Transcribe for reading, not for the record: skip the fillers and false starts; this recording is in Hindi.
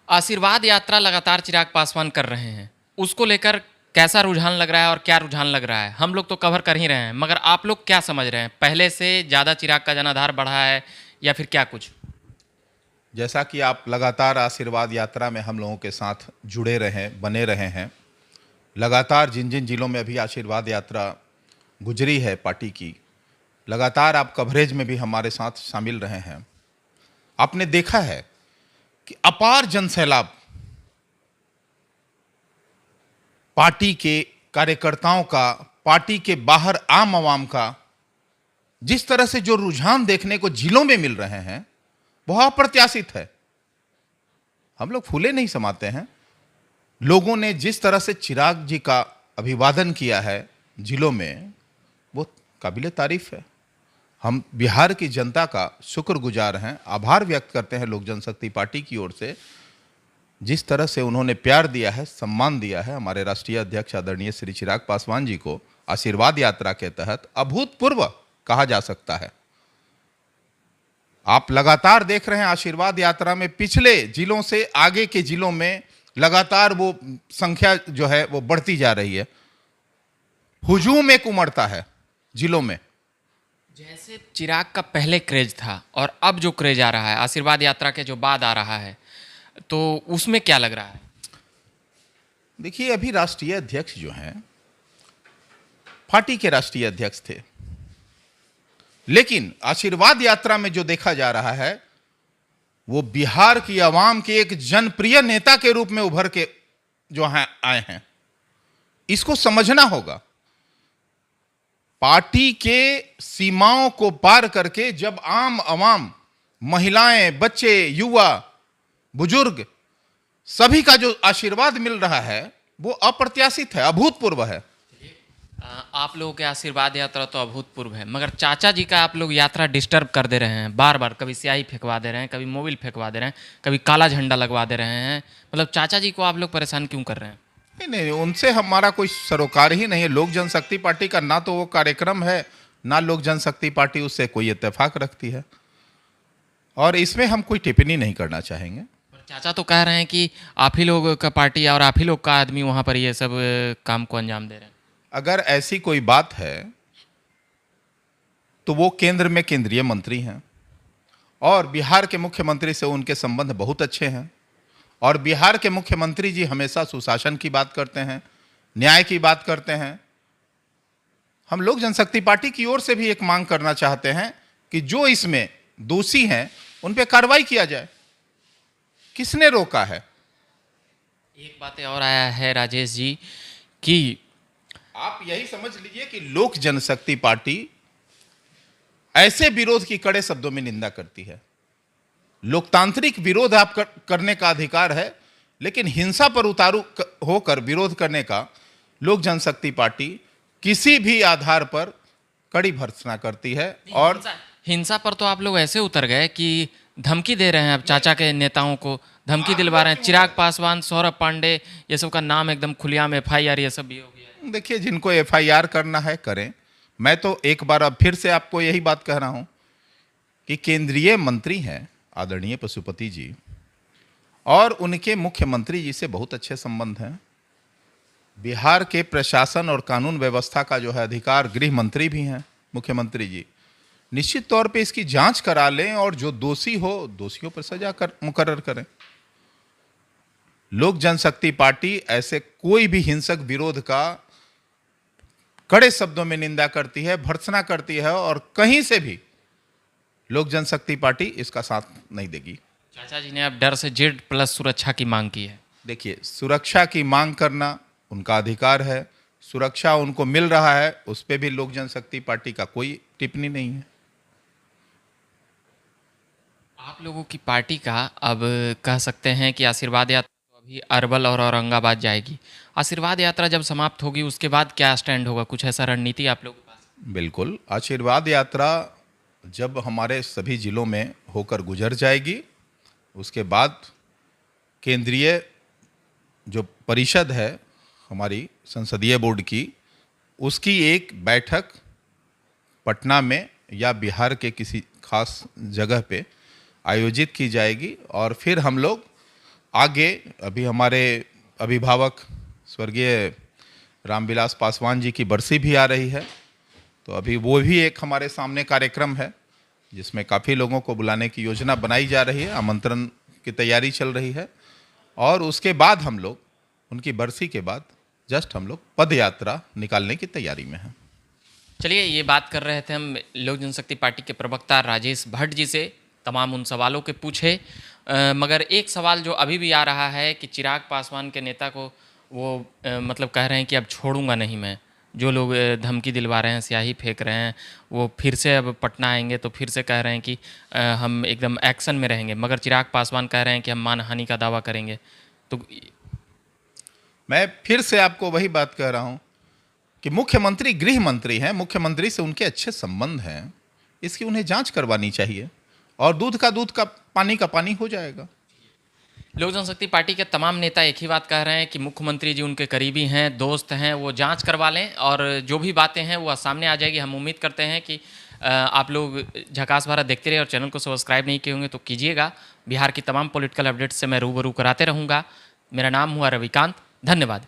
आशीर्वाद यात्रा लगातार चिराग पासवान कर रहे हैं, उसको लेकर कैसा रुझान लग रहा है और क्या रुझान लग रहा है? हम लोग तो कवर कर ही रहे हैं, मगर आप लोग क्या समझ रहे हैं? पहले से ज़्यादा चिराग का जनाधार बढ़ा है या फिर क्या कुछ? जैसा कि आप लगातार आशीर्वाद यात्रा में हम लोगों के साथ जुड़े रहे बने रहे हैं, लगातार जिन जिन जिलों में अभी आशीर्वाद यात्रा गुजरी है पार्टी की, लगातार आप कवरेज में भी हमारे साथ शामिल रहे हैं। आपने देखा है कि अपार जनसैलाब पार्टी के कार्यकर्ताओं का, पार्टी के बाहर आम आवाम का जिस तरह से जो रुझान देखने को जिलों में मिल रहे हैं वह अप्रत्याशित है। हम लोग फूले नहीं समाते हैं। लोगों ने जिस तरह से चिराग जी का अभिवादन किया है जिलों में, वो काबिले तारीफ है। हम बिहार की जनता का शुक्रगुजार हैं, आभार व्यक्त करते हैं लोक जनशक्ति पार्टी की ओर से। जिस तरह से उन्होंने प्यार दिया है, सम्मान दिया है हमारे राष्ट्रीय अध्यक्ष आदरणीय श्री चिराग पासवान जी को आशीर्वाद यात्रा के तहत, अभूतपूर्व कहा जा सकता है। आप लगातार देख रहे हैं आशीर्वाद यात्रा में पिछले जिलों से आगे के जिलों में लगातार वो संख्या जो है वो बढ़ती जा रही है। हुजूम एक उमड़ता है जिलों में। जैसे चिराग का पहले क्रेज था और अब जो क्रेज आ रहा है आशीर्वाद यात्रा के जो बाद आ रहा है, तो उसमें क्या लग रहा है? देखिए, अभी राष्ट्रीय अध्यक्ष जो हैं, पार्टी के राष्ट्रीय अध्यक्ष थे, लेकिन आशीर्वाद यात्रा में जो देखा जा रहा है वो बिहार की आवाम के एक जनप्रिय नेता के रूप में उभर के जो हैं आए हैं। इसको समझना होगा। पार्टी के सीमाओं को पार करके जब आम आवाम, महिलाएं, बच्चे, युवा, बुजुर्ग सभी का जो आशीर्वाद मिल रहा है वो अप्रत्याशित है, अभूतपूर्व है। आप लोगों के आशीर्वाद यात्रा तो अभूतपूर्व है, मगर चाचा जी का आप लोग यात्रा डिस्टर्ब कर दे रहे हैं बार बार। कभी स्याही फेंकवा दे रहे हैं, कभी मोबिल फेंकवा दे रहे हैं, कभी काला झंडा लगवा दे रहे हैं। मतलब चाचा जी को आप लोग परेशान क्यों कर रहे हैं? नहीं नहीं, उनसे हमारा कोई सरोकार ही नहीं है। लोक जनशक्ति पार्टी का ना तो वो कार्यक्रम है, ना लोक जनशक्ति पार्टी उससे कोई इत्तेफाक रखती है, और इसमें हम कोई टिप्पणी नहीं करना चाहेंगे। चाचा तो कह रहे हैं कि आप ही लोग का पार्टी और आप ही लोग का आदमी वहाँ पर ये सब काम को अंजाम दे रहे हैं। अगर ऐसी कोई बात है तो वो केंद्र में केंद्रीय मंत्री हैं और बिहार के मुख्यमंत्री से उनके संबंध बहुत अच्छे हैं, और बिहार के मुख्यमंत्री जी हमेशा सुशासन की बात करते हैं, न्याय की बात करते हैं। हम लोक जनशक्ति पार्टी की ओर से भी एक मांग करना चाहते हैं कि जो इसमें दोषी हैं उन पर कार्रवाई किया जाए। किसने रोका है? एक बात और आया है राजेश जी कि आप यही समझ लीजिए कि लोक जनशक्ति पार्टी ऐसे विरोध की कड़े शब्दों में निंदा करती है। लोकतांत्रिक विरोध आप करने का अधिकार है, लेकिन हिंसा पर उतारू होकर विरोध करने का लोक जनशक्ति पार्टी किसी भी आधार पर कड़ी भर्त्सना करती है। और हिंसा पर तो आप लोग ऐसे उतर गए कि धमकी दे रहे हैं। अब चाचा के नेताओं को धमकी दिलवा रहे हैं। चिराग पासवान, सौरभ पांडे, ये सब का नाम एकदम खुलेआम FIR ये सब भी हो गया है। देखिए, जिनको FIR करना है करें। मैं तो एक बार अब फिर से आपको यही बात कह रहा हूं कि केंद्रीय मंत्री हैं आदरणीय पशुपति जी, और उनके मुख्यमंत्री जी से बहुत अच्छे संबंध हैं। बिहार के प्रशासन और कानून व्यवस्था का जो है अधिकार गृह मंत्री भी हैं मुख्यमंत्री जी। निश्चित तौर पे इसकी जांच करा लें और जो दोषी हो दोषियों पर सजा मुकर्रर करें। लोक जनशक्ति पार्टी ऐसे कोई भी हिंसक विरोध का कड़े शब्दों में निंदा करती है, भर्त्सना करती है, और कहीं से भी लोक जनशक्ति पार्टी इसका साथ नहीं देगी। चाचा जी ने अब डर से Z+ सुरक्षा की मांग की है। देखिए, सुरक्षा की मांग करना उनका अधिकार है, सुरक्षा उनको मिल रहा है, उस पर भी लोक जनशक्ति पार्टी का कोई टिप्पणी नहीं है। आप लोगों की पार्टी का अब कह सकते हैं कि आशीर्वाद यात्रा तो अभी अरवल और औरंगाबाद जाएगी। आशीर्वाद यात्रा जब समाप्त होगी उसके बाद क्या स्टैंड होगा? कुछ ऐसा रणनीति आप लोगों के पास? बिल्कुल, आशीर्वाद यात्रा जब हमारे सभी जिलों में होकर गुजर जाएगी, उसके बाद केंद्रीय जो परिषद है हमारी संसदीय बोर्ड की, उसकी एक बैठक पटना में या बिहार के किसी खास जगह पे आयोजित की जाएगी, और फिर हम लोग आगे अभी हमारे अभिभावक स्वर्गीय रामविलास पासवान जी की बरसी भी आ रही है, तो अभी वो भी एक हमारे सामने कार्यक्रम है जिसमें काफ़ी लोगों को बुलाने की योजना बनाई जा रही है, आमंत्रण की तैयारी चल रही है। और उसके बाद हम लोग उनकी बरसी के बाद जस्ट हम लोग पद यात्रा निकालने की तैयारी में हैं। चलिए, ये बात कर रहे थे हम लोक जनशक्ति पार्टी के प्रवक्ता राजेश भट्ट जी से, तमाम उन सवालों के पूछे। मगर एक सवाल जो अभी भी आ रहा है कि चिराग पासवान के नेता को वो मतलब कह रहे हैं कि अब छोड़ूंगा नहीं मैं, जो लोग धमकी दिलवा रहे हैं, स्याही फेंक रहे हैं, वो फिर से अब पटना आएंगे तो फिर से कह रहे हैं कि हम एकदम एक्शन में रहेंगे, मगर चिराग पासवान कह रहे हैं कि हम मानहानि का दावा करेंगे। तो मैं फिर से आपको वही बात कह रहा हूं कि मुख्यमंत्री गृह मंत्री हैं, मुख्यमंत्री से उनके अच्छे संबंध हैं, इसकी उन्हें जांच करवानी चाहिए और दूध का पानी का पानी हो जाएगा। लोक जनशक्ति पार्टी के तमाम नेता एक ही बात कह रहे हैं कि मुख्यमंत्री जी उनके करीबी हैं, दोस्त हैं, वो जांच करवा लें और जो भी बातें हैं वो सामने आ जाएगी। हम उम्मीद करते हैं कि आप लोग झकास भारत देखते रहिए और चैनल को सब्सक्राइब नहीं किए होंगे तो कीजिएगा। बिहार की तमाम पॉलिटिकल अपडेट्स से मैं रूबरू कराते रहूँगा। मेरा नाम हुआ रविकांत। धन्यवाद।